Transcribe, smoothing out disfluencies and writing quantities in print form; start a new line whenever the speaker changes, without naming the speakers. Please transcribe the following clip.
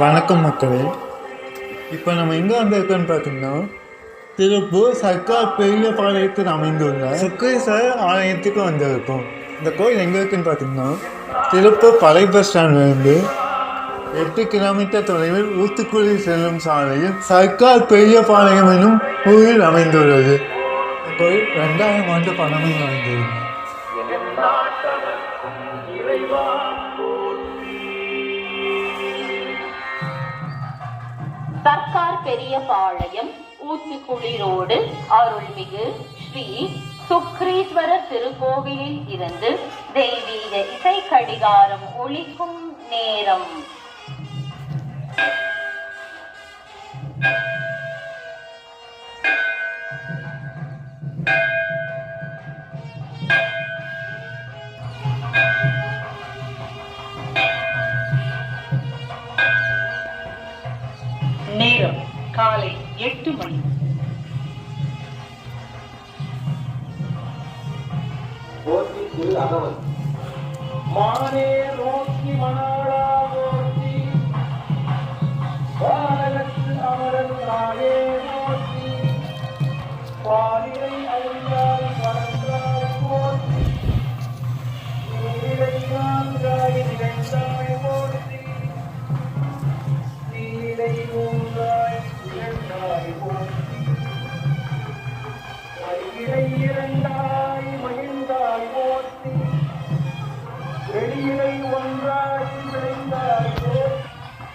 வணக்கம் மக்களே. இப்போ நம்ம எங்கே வந்திருக்கோன்னு பார்த்தீங்கன்னா, திருப்பூர் சர்க்கார் பெரிய பாளையத்தில் அமைந்துள்ள சுக்ரீஸ்வரர் ஆலயத்துக்கு வந்திருக்கோம். இந்த கோயில் எங்கே இருக்குன்னு பார்த்தீங்கன்னா, திருப்பூர் பழைய பஸ் ஸ்டாண்ட்லேருந்து 8 கிலோமீட்டர் தொலைவில் ஊத்துக்குழி செல்லும் சாலையில் சர்க்கார் பெரிய பாளையம் எனும் ஊரில் அமைந்துள்ளது. இந்த கோயில் 2000 ஆண்டு பழமையில் அமைந்துள்ளது.
சர்க்கார் பெரியபாளையம் ஊத்துக்குழி ரோடு அருள்மிகு ஸ்ரீ சுக்ரீஸ்வரர் திருக்கோவிலில் இருந்து தெய்வீக இசை கடிகாரம் ஒலிக்கும் நேரம். நேரம் காலை 8 மணி.
மானே நோக்கி மணாளா ஓட்டி வானகத்து அமரன் நாயே நோக்கி பாலினை அறிந்தால் பறந்தாய் போற்றி நீரை நான்காய் நிகழ்ந்தாய் போற்றி நீரை மூன்றாய் நிகழ்ந்தாய் போற்றி